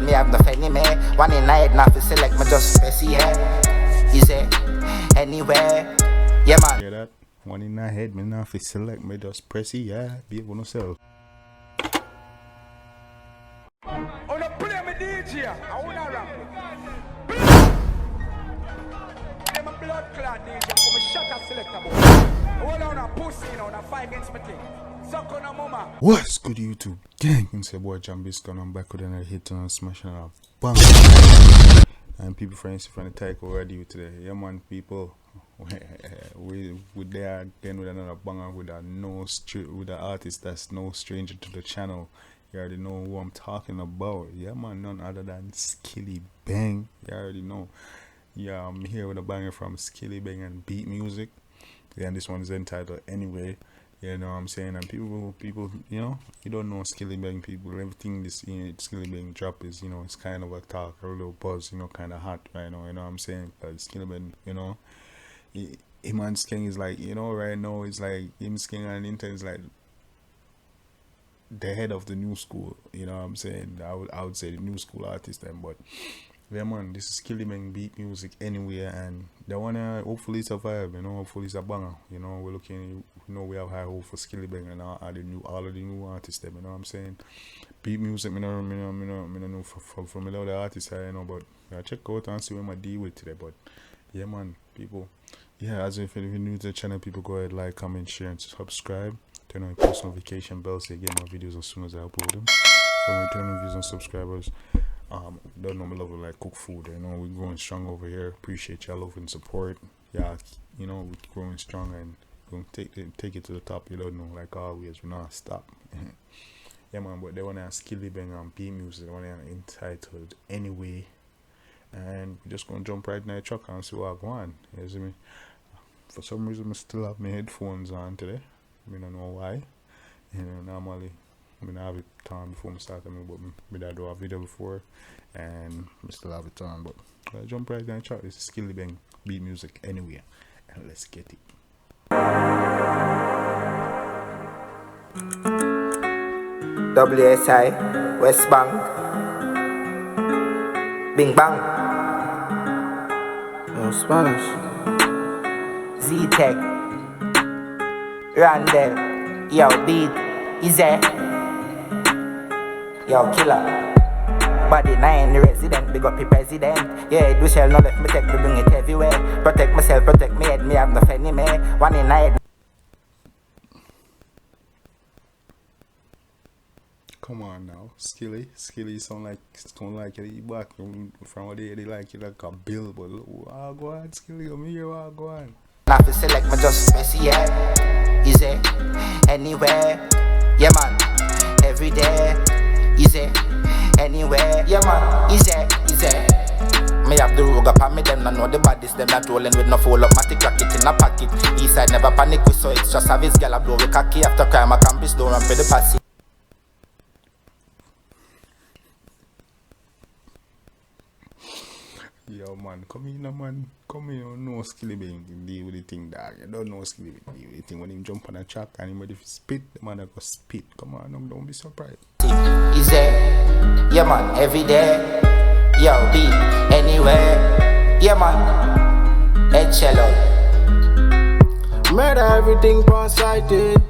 me have no penny me. One in night, not to select me just press yeah. Is it anywhere? Yeah man. Hear that? One in my head, me not to select me just press yeah. Be able to sell. On a play me DJ, I wanna rap. I'm a blood clot DJ, I'm a shot a selector boy. Hold on a pussy, you know, on a fight against me thing. Suck on a mama. What's good YouTube? Gang, it's your boy Jambisco and I'm back with another hit and smashing out. Bang! And people friends from the type already today. Yeah man, people. we there again with another banger with an artist that's no stranger to the channel. You already know who I'm talking about. Yeah man, none other than Skillibeng. You already know. Yeah, I'm here with a banger from Skillibeng and Beat Music. Yeah, and this one is entitled Anyway. You know what I'm saying? And people, you know, you don't know Skillibeng people. Everything this Skillibeng drop is, you know, it's kind of a talk, a little buzz, you know, kind of hot right now. You know what I'm saying? Because Skillibeng, you know, him and Skeng is like, you know, right now it's like him, Skeng and Inter is like the head of the new school. You know what I'm saying? I would say the new school artist then, but yeah man, this is Skillibeng Beat Music Anywhere, and they wanna hopefully survive, you know, hopefully it's a banger, you know, we're looking, you know, we have high hope for Skillibeng and all of the new artists them, you know what I'm saying? Beat Music, me no know from a lot of the artists I know, but yeah, check out and see what I deal with today, but yeah man, people, yeah, as if you're new to the channel, people go ahead, like, comment, share, and subscribe, turn on post notification bell so you get my videos as soon as I upload them. So returning views and subscribers. Don't know me love it like cook food, you know, we're growing strong over here. Appreciate y'all love and support. Yeah, you know, we're growing strong and we're gonna take it to the top, you don't know, like always, we're not stop. Yeah man, but they wanna Skillibeng and Beat Music, they wanna entitled Anyway. And we're just gonna jump right in the truck and see what I go on. You see me? For some reason I still have my headphones on today. I don't know why. You know, normally I have it on before I start, but I do a video before and I still have it on, but I jump right down the track. This is Skillibeng Beat Music Anywhere, and let's get it. WSI West Bank Bing Bang No Spanish. Z-Tech Randall Yo Beat Easy Yo Killer Body 9 the resident, big up the president. Yeah, do shall not let me take me bring it everywhere. Protect myself, protect me head, me have no penny me. One in night. Come on now, Skilly sound like you back from what they like you like a bill, but I'll go on, Skilly, I'm here, I'll go on. Not to select me just press yeah. Easy anywhere. Yeah man, every day. Easy anywhere. Yeah man, easy. Me have the rogue up on me, them not know the bodies, them not rolling with no full up matic rocket in a pocket. Eastside never panic with, so it's just have his gal a blow with cocky after crime. I can be slow and pay the passy. Yo man, come in, no Skillibeng deal with the thing, dog. You don't know Skillibeng deal with the thing. When him jump on a track and him ready to spit, the man go spit. Come on, don't be surprised. Easy, yeah man, every day. Yo, beat anywhere. Yeah man, head cello. Murder everything one-sided.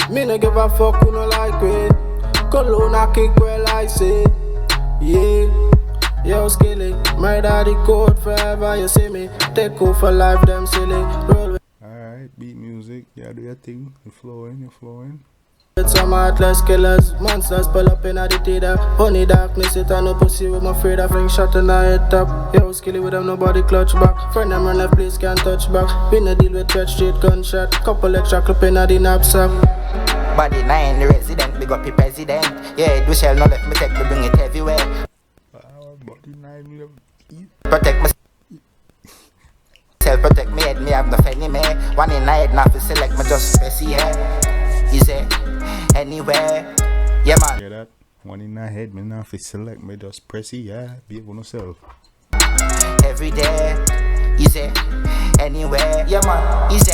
Me no give a fuck who no like it. Cologne I kick well I say. Yeah. Yo Skilly, murder the code forever, you see me. Take off for life, them silly. Roll with Alright, Beat Music, yeah, do your thing. You're flowing. some heartless killers, monsters pull up in the theater. Honey darkness, it and no pussy with my afraid of fling shot in the head top. Yo Skilly with them nobody clutch back. Friend them run left, please can't touch back. We no deal with church straight gunshot. Couple extra clip in the knapsack. Body 9 the resident, big up the president. Yeah, do shall not let me take me bring it everywhere. Protect myself, protect me head, me have no penny me. One in night, not to select me just press yeah. Easy anywhere. Yeah man. Hear that? One in my head, me not to select me just press yeah. Be able to sell. Every day. easy. Anywhere, yeah man, easy.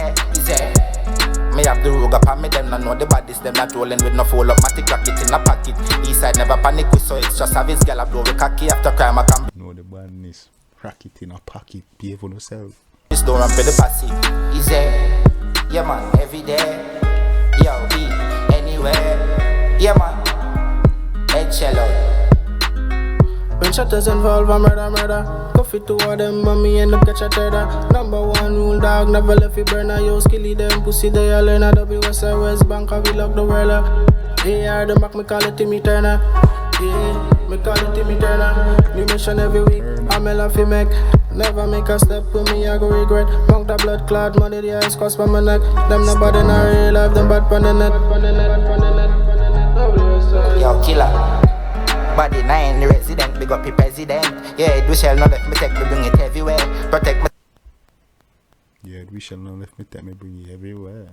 Me have the rogue up on me, them not know the bodies, them not rolling with no full up matic rocket in a pocket. Eastside never panic with, so it's just have his gal a blow with cocky after crime I can know the badness. Rocket in a pocket, pay for yourself. just don't run for the posse. Easy, yeah man, every day. Yo, be anywhere, yeah man. Head shell out. When shutters involve a murder. Coffee to all them, but me end up catch a cheddar. Number one rule, dog, never left you burner. Yo, skilly them, pussy, they all in a WSA West Bank, we lock the world up. They are the Mac, me call it Timmy Turner. Yeah, me call it Timmy Turner. New mission every week, I'm a laugh make. Never make a step with me, I go regret. Monk the blood clot, money the ice cost for my neck. Them nobody in a real life, them bad pon the net. Yo, killer. Body 9, the resident, big up the president. Yeah, we shall not let me take me bring it everywhere. Protect Yeah, we shall not let me take me bring it everywhere.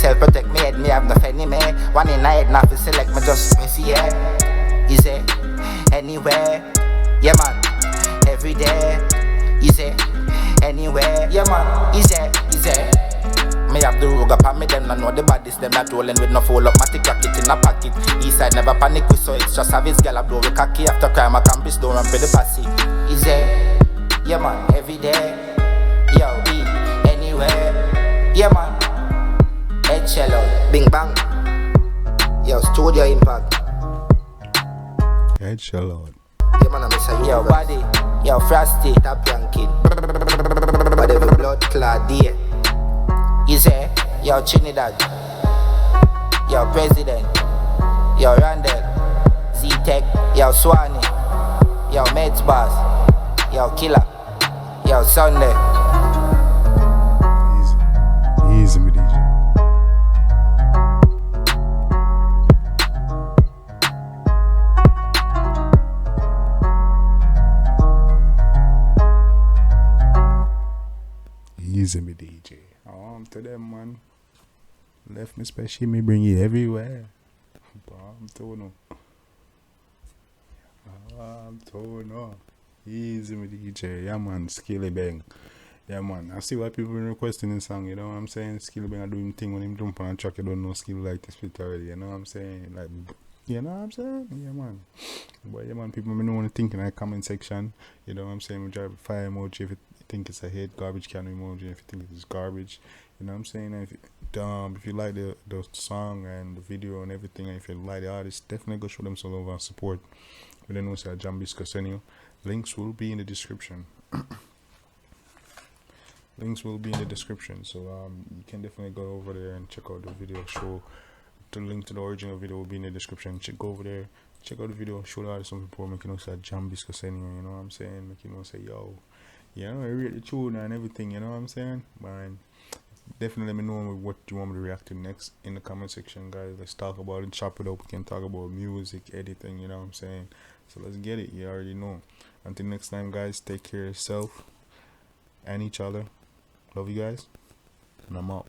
myself, protect me head, me have no enemy. One in night, not to select me just messy, yeah. Easy, anywhere, yeah man. Every day, easy, anywhere, yeah man. Easy. Me have the rogue up on me, them not know the bodies, them not rolling with no full up matic rocket in a pocket. Eastside never panic with, so it's just have his gal a blow with cocky after crime I campus, don't run for the posse. Easy, yeah man, every day. Yo, be anywhere, yeah man. Head shell out, bing bang. Yo, studio impact. Head shell out. Yeah man, I miss you. Yo, body, yo, frosty, tap yanking. But every blood clot there. Easy, yo, Trinidad. Yo, President. Yo, Randall. Z-Tech. Yo, Swanee. Yo, Meds Boss. Yo, Killer. Yo, Sunday. Easy, me DJ. Easy, me DJ. To them, man. Left me special, me bring you everywhere. I'm told no. Easy, me DJ. Yeah, man. Skillibeng. Yeah, man. I see why people been requesting this song. You know what I'm saying? Skillibeng are doing thing when him jump on a track. You don't know skill like this fit already. You know what I'm saying? Like, you know what I'm saying? Yeah, man. But yeah, man. People been want to think in the comment section. You know what I'm saying? We drive a fire emoji if you think it's a hit, garbage can emoji if you think it's garbage. You know what I'm saying? And if you like the song and the video and everything, and if you like the artist, definitely go show them some love and support. We then also at Jambisco send you. Links will be in the description. Links will be in the description, so you can definitely go over there and check out the video. Show the link to the original video will be in the description. Go over there, check out the video, show the artist some support. Make you know say Jambisco send you. You know what I'm saying? Make you know say yo, you know, I read the tune and everything. You know what I'm saying? Man. Definitely let me know what you want me to react to next in the comment section, guys. Let's talk about it, chop it up. We can talk about music, editing, you know what I'm saying? So let's get it. You already know. Until next time, guys, take care of yourself and each other. Love you guys, and I'm out.